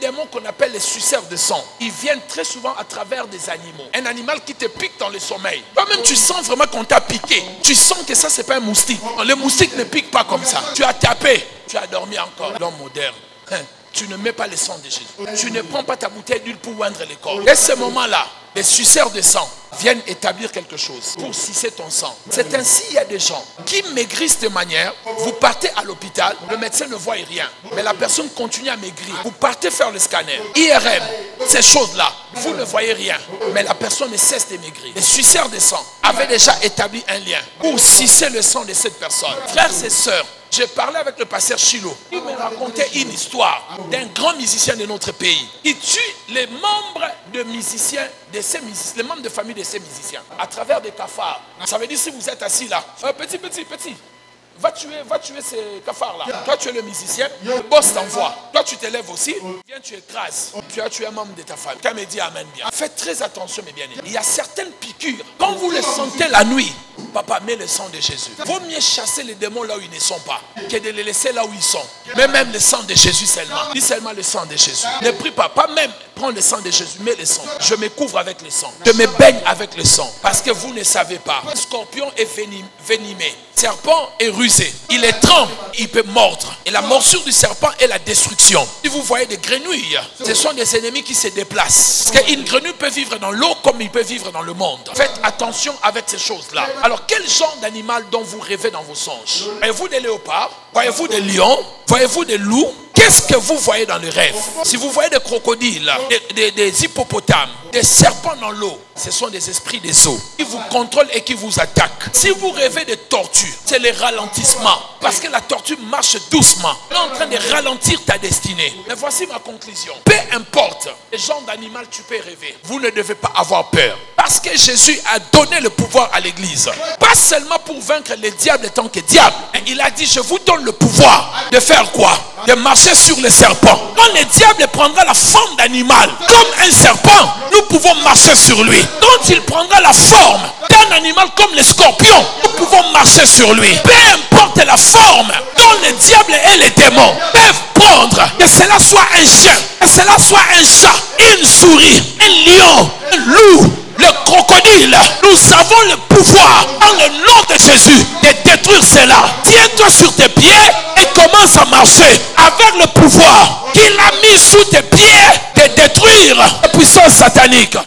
démons qu'on appelle les suceurs de sang, ils viennent très souvent à travers des animaux. Un animal qui te pique dans le sommeil. Toi-même, tu sens vraiment qu'on t'a piqué. Tu sens que ça, c'est pas un moustique. Le moustique ne pique pas comme ça. Tu as tapé, tu as dormi encore. L'homme moderne. Tu ne mets pas le sang de Jésus. Tu ne prends pas ta bouteille d'huile pour oindre les corps. Et ce moment-là, les suceurs de sang viennent établir quelque chose pour sucer ton sang. C'est ainsi, il y a des gens qui maigrissent de manière, vous partez à l'hôpital, le médecin ne voit rien, mais la personne continue à maigrir. Vous partez faire le scanner, IRM, ces choses-là, vous ne voyez rien, mais la personne ne cesse de maigrir. Les suceurs de sang avaient déjà établi un lien pour sucer le sang de cette personne. Frères et sœurs, j'ai parlé avec le pasteur Chilo. Il me racontait une histoire d'un grand musicien de notre pays. Il tue les membres de musiciens, les membres de famille de ces musiciens, à travers des cafards. Ça veut dire si vous êtes assis là, petit, va tuer ces cafards-là. Toi, tu es le musicien, le boss t'envoie. Toi, tu t'élèves aussi, viens, tu écrases. Tu as tué un membre de ta famille. Quand me dit amen bien. Faites très attention, mes bien-aimés. Il y a certaines piqûres. Quand vous les sentez la nuit, papa, mets le sang de Jésus. Vaut mieux chasser les démons là où ils ne sont pas, que de les laisser là où ils sont. Mais même le sang de Jésus seulement. Dis seulement le sang de Jésus. Ne prie pas même prends le sang de Jésus, mets le sang. Je me couvre avec le sang. Je me baigne avec le sang. Parce que vous ne savez pas. Le scorpion est venimé. Le serpent est rusé. Il est trempe, il peut mordre. Et la morsure du serpent est la destruction. Si vous voyez des grenouilles, ce sont des ennemis qui se déplacent. Parce qu'une grenouille peut vivre dans l'eau comme il peut vivre dans le monde. Faites attention avec ces choses-là. Alors, quel genre d'animal dont vous rêvez dans vos songes? Voyez-vous des léopards? Voyez-vous des lions? Voyez-vous des loups? Qu'est-ce que vous voyez dans le rêve? Si vous voyez des crocodiles, des hippopotames, des serpents dans l'eau, ce sont des esprits des eaux qui vous contrôlent et qui vous attaquent. Si vous rêvez de tortues, c'est le ralentissement. Parce que la tortue marche doucement. Elle est en train de ralentir ta destinée. Mais voici ma conclusion. Peu importe le genre d'animal tu peux rêver, vous ne devez pas avoir peur. Parce que Jésus a donné le pouvoir à l'église. Pas seulement pour vaincre le diable en tant que diable. Il a dit, je vous donne le pouvoir de faire quoi? De marcher sur les serpents. Quand le diable prendra la forme d'animal, comme un serpent, nous pouvons marcher sur lui. Quand il prendra la forme d'un animal comme les scorpions, nous pouvons marcher sur lui. Peu importe la forme dont le diable et les démons peuvent prendre, que cela soit un chien, que cela soit un chat, une souris, un lion, un loup, le crocodile, nous avons le pouvoir, en le nom de Jésus, de détruire cela. Tiens-toi sur tes pieds et commence à marcher avec le pouvoir qu'il a mis sous tes pieds de détruire la puissance satanique.